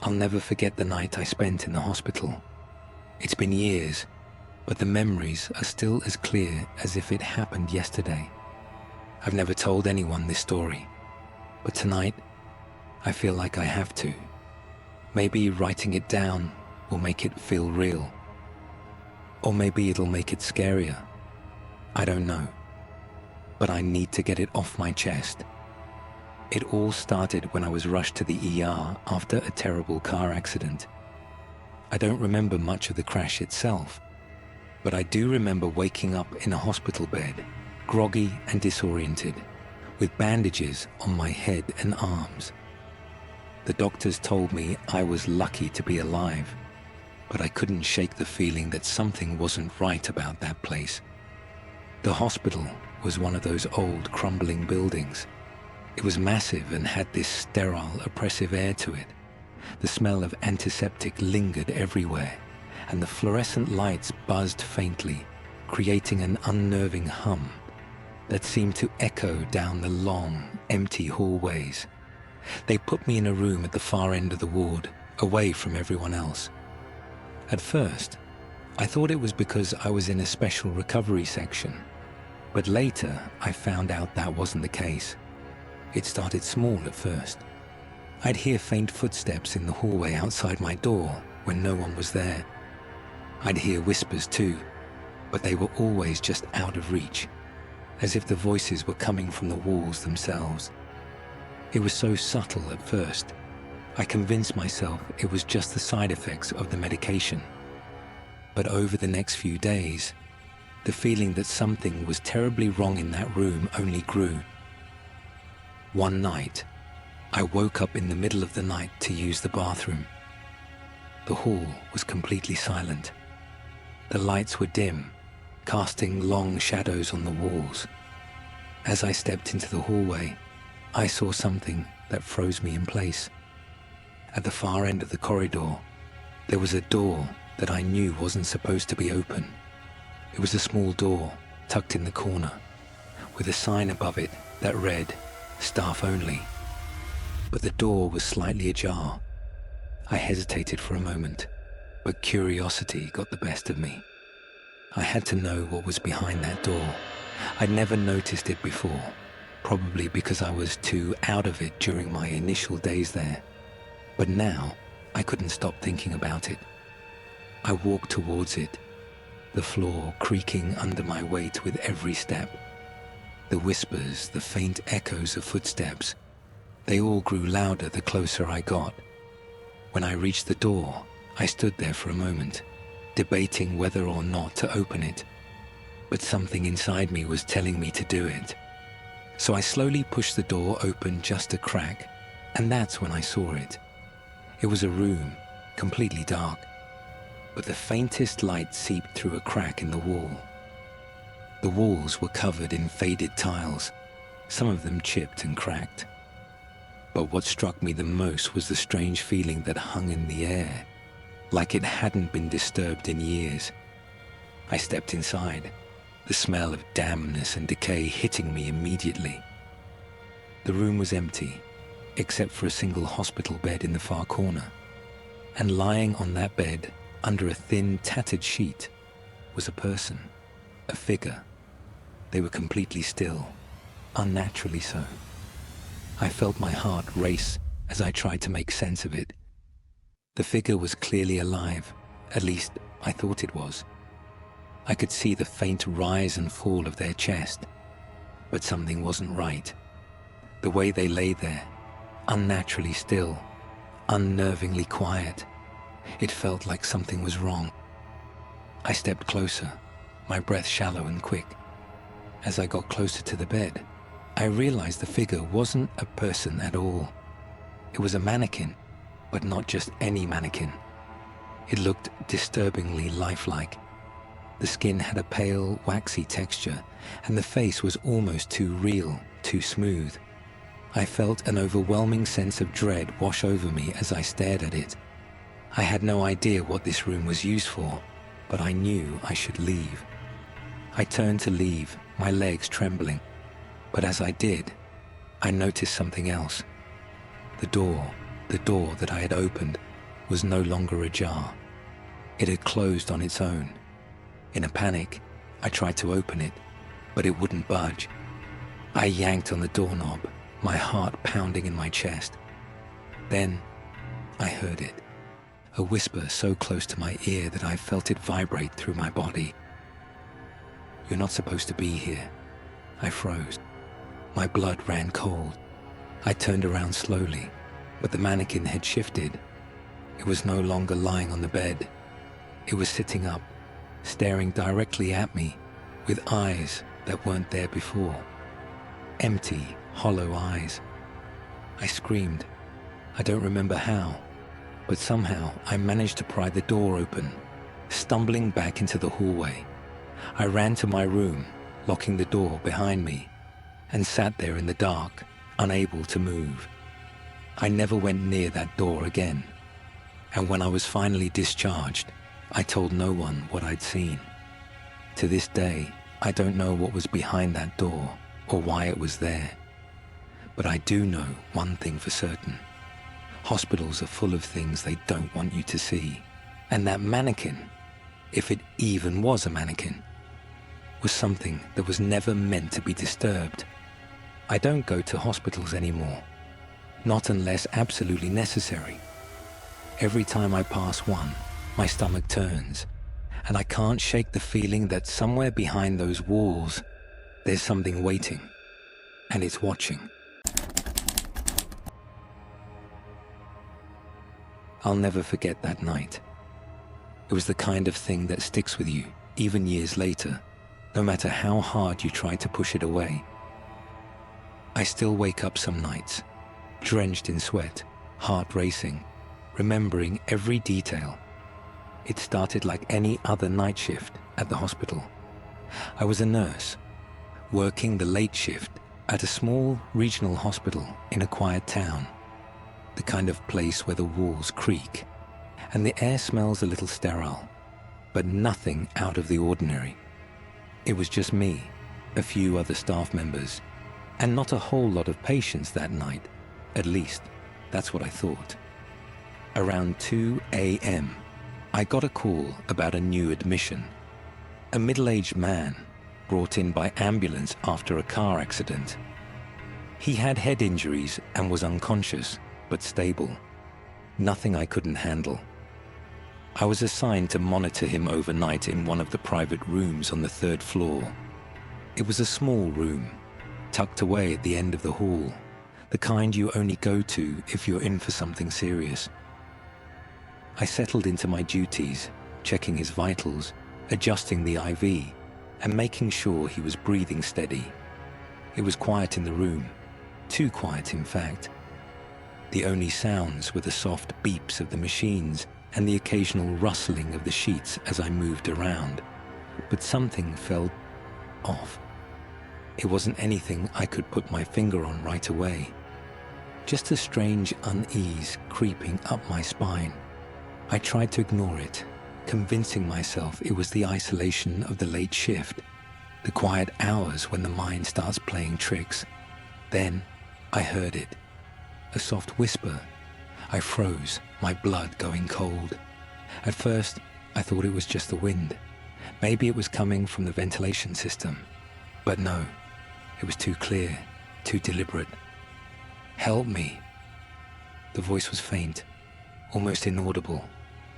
I'll never forget the night I spent in the hospital. It's been years, but the memories are still as clear as if it happened yesterday. I've never told anyone this story, but tonight I feel like I have to. Maybe writing it down will make it feel real. Or maybe it'll make it scarier. I don't know. But I need to get it off my chest. It all started when I was rushed to the ER after a terrible car accident. I don't remember much of the crash itself, but I do remember waking up in a hospital bed, groggy and disoriented, with bandages on my head and arms. The doctors told me I was lucky to be alive, but I couldn't shake the feeling that something wasn't right about that place. The hospital was one of those old, crumbling buildings. It was massive and had this sterile, oppressive air to it. The smell of antiseptic lingered everywhere, and the fluorescent lights buzzed faintly, creating an unnerving hum that seemed to echo down the long, empty hallways. They put me in a room at the far end of the ward, away from everyone else. At first, I thought it was because I was in a special recovery section, but later I found out that wasn't the case. It started small at first. I'd hear faint footsteps in the hallway outside my door when no one was there. I'd hear whispers too, but they were always just out of reach, as if the voices were coming from the walls themselves. It was so subtle at first. I convinced myself it was just the side effects of the medication. But over the next few days, the feeling that something was terribly wrong in that room only grew. One night, I woke up in the middle of the night to use the bathroom. The hall was completely silent. The lights were dim, casting long shadows on the walls. As I stepped into the hallway, I saw something that froze me in place. At the far end of the corridor, there was a door that I knew wasn't supposed to be open. It was a small door tucked in the corner, with a sign above it that read, "Staff only." But the door was slightly ajar. I hesitated for a moment, but curiosity got the best of me. I had to know what was behind that door. I'd never noticed it before, probably because I was too out of it during my initial days there. But now, I couldn't stop thinking about it. I walked towards it, the floor creaking under my weight with every step. The whispers, the faint echoes of footsteps, they all grew louder the closer I got. When I reached the door, I stood there for a moment, debating whether or not to open it. But something inside me was telling me to do it. So I slowly pushed the door open just a crack, and that's when I saw it. It was a room, completely dark, but the faintest light seeped through a crack in the wall. The walls were covered in faded tiles, some of them chipped and cracked. But what struck me the most was the strange feeling that hung in the air, like it hadn't been disturbed in years. I stepped inside, the smell of dampness and decay hitting me immediately. The room was empty, except for a single hospital bed in the far corner. And lying on that bed, under a thin, tattered sheet, was a person, a figure. They were completely still, unnaturally so. I felt my heart race as I tried to make sense of it. The figure was clearly alive, at least I thought it was. I could see the faint rise and fall of their chest, but something wasn't right. The way they lay there, unnaturally still, unnervingly quiet, it felt like something was wrong. I stepped closer, my breath shallow and quick. As I got closer to the bed, I realized the figure wasn't a person at all. It was a mannequin, but not just any mannequin. It looked disturbingly lifelike. The skin had a pale, waxy texture, and the face was almost too real, too smooth. I felt an overwhelming sense of dread wash over me as I stared at it. I had no idea what this room was used for, but I knew I should leave. I turned to leave, my legs trembling. But as I did, I noticed something else. The door that I had opened was no longer ajar. It had closed on its own. In a panic, I tried to open it, but it wouldn't budge. I yanked on the doorknob, my heart pounding in my chest. Then I heard it, a whisper so close to my ear that I felt it vibrate through my body. "You're not supposed to be here." I froze. My blood ran cold. I turned around slowly, but the mannequin had shifted. It was no longer lying on the bed. It was sitting up, staring directly at me, with eyes that weren't there before. Empty, hollow eyes. I screamed. I don't remember how, but somehow I managed to pry the door open, stumbling back into the hallway. I ran to my room, locking the door behind me, and sat there in the dark, unable to move. I never went near that door again, and when I was finally discharged, I told no one what I'd seen. To this day, I don't know what was behind that door or why it was there. But I do know one thing for certain. Hospitals are full of things they don't want you to see. And that mannequin, if it even was a mannequin, was something that was never meant to be disturbed. I don't go to hospitals anymore, not unless absolutely necessary. Every time I pass one, my stomach turns, and I can't shake the feeling that somewhere behind those walls, there's something waiting, and it's watching. I'll never forget that night. It was the kind of thing that sticks with you, even years later, no matter how hard you try to push it away. I still wake up some nights, drenched in sweat, heart racing, remembering every detail. It started like any other night shift at the hospital. I was a nurse, working the late shift at a small regional hospital in a quiet town, the kind of place where the walls creak and the air smells a little sterile, but nothing out of the ordinary. It was just me, a few other staff members, and not a whole lot of patients that night. At least, that's what I thought. Around 2 a.m., I got a call about a new admission. A middle-aged man brought in by ambulance after a car accident. He had head injuries and was unconscious, but stable. Nothing I couldn't handle. I was assigned to monitor him overnight in one of the private rooms on the 3rd floor. It was a small room, tucked away at the end of the hall, the kind you only go to if you're in for something serious. I settled into my duties, checking his vitals, adjusting the IV, and making sure he was breathing steady. It was quiet in the room, too quiet in fact. The only sounds were the soft beeps of the machines and the occasional rustling of the sheets as I moved around. But something felt off. It wasn't anything I could put my finger on right away. Just a strange unease creeping up my spine. I tried to ignore it, convincing myself it was the isolation of the late shift, the quiet hours when the mind starts playing tricks. Then I heard it, a soft whisper. I froze, my blood going cold. At first, I thought it was just the wind. Maybe it was coming from the ventilation system. But no, it was too clear, too deliberate. "Help me." The voice was faint, almost inaudible,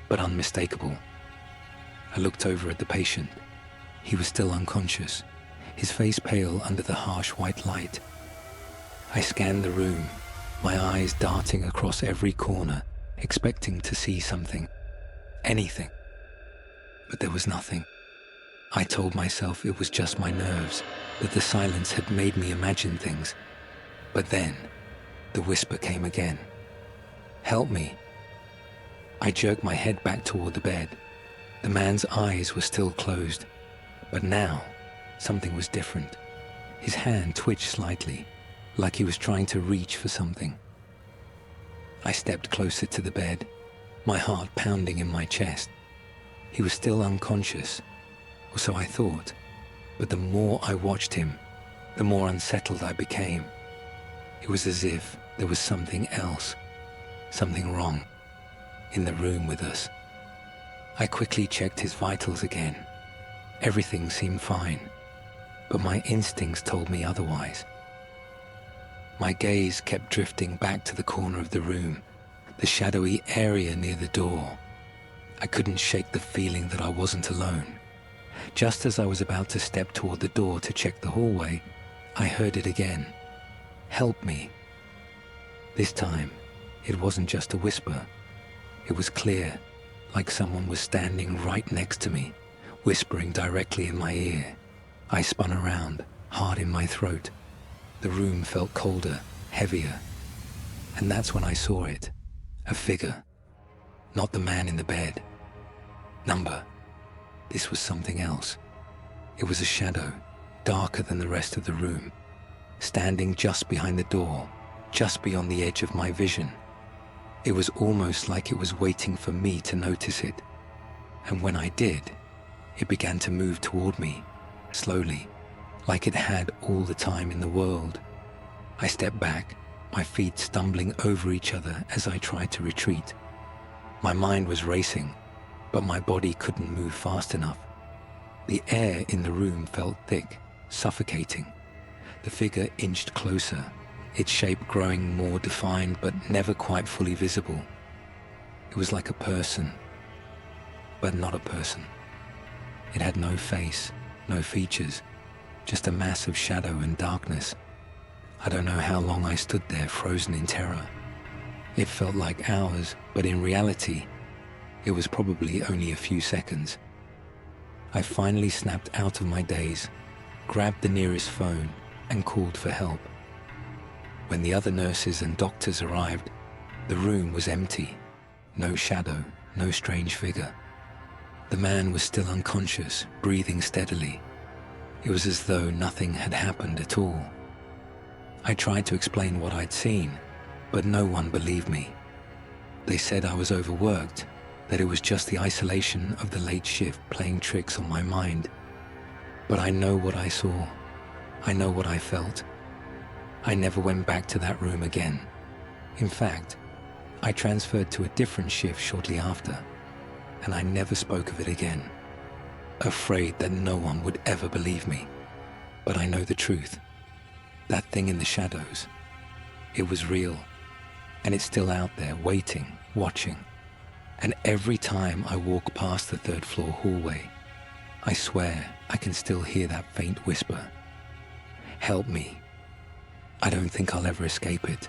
but unmistakable. I looked over at the patient. He was still unconscious, his face pale under the harsh white light. I scanned the room, my eyes darting across every corner, expecting to see something, anything. But there was nothing. I told myself it was just my nerves, that the silence had made me imagine things. But then, the whisper came again. "Help me." I jerked my head back toward the bed. The man's eyes were still closed, but now, something was different. His hand twitched slightly, like he was trying to reach for something. I stepped closer to the bed, my heart pounding in my chest. He was still unconscious, or so I thought, but the more I watched him, the more unsettled I became. It was as if there was something else, something wrong. in the room with us. I quickly checked his vitals again. Everything seemed fine, but my instincts told me otherwise. My gaze kept drifting back to the corner of the room, the shadowy area near the door. I couldn't shake the feeling that I wasn't alone. Just as I was about to step toward the door to check the hallway, I heard it again. "Help me." This time, it wasn't just a whisper. It was clear, like someone was standing right next to me, whispering directly in my ear. I spun around, hard in my throat. The room felt colder, heavier. And that's when I saw it. A figure. Not the man in the bed. Number. This was something else. It was a shadow, darker than the rest of the room, standing just behind the door, just beyond the edge of my vision. It was almost like it was waiting for me to notice it. And when I did, it began to move toward me, slowly, like it had all the time in the world. I stepped back, my feet stumbling over each other as I tried to retreat. My mind was racing, but my body couldn't move fast enough. The air in the room felt thick, suffocating. The figure inched closer, its shape growing more defined but never quite fully visible. It was like a person, but not a person. It had no face, no features, just a mass of shadow and darkness. I don't know how long I stood there frozen in terror. It felt like hours, but in reality, it was probably only a few seconds. I finally snapped out of my daze, grabbed the nearest phone, and called for help. When the other nurses and doctors arrived, the room was empty. No shadow, no strange figure. The man was still unconscious, breathing steadily. It was as though nothing had happened at all. I tried to explain what I'd seen, but no one believed me. They said I was overworked, that it was just the isolation of the late shift playing tricks on my mind. But I know what I saw. I know what I felt. I never went back to that room again. In fact, I transferred to a different shift shortly after, and I never spoke of it again, afraid that no one would ever believe me. But I know the truth. That thing in the shadows, it was real, and it's still out there waiting, watching. And every time I walk past the third floor hallway, I swear I can still hear that faint whisper. Help me. I don't think I'll ever escape it.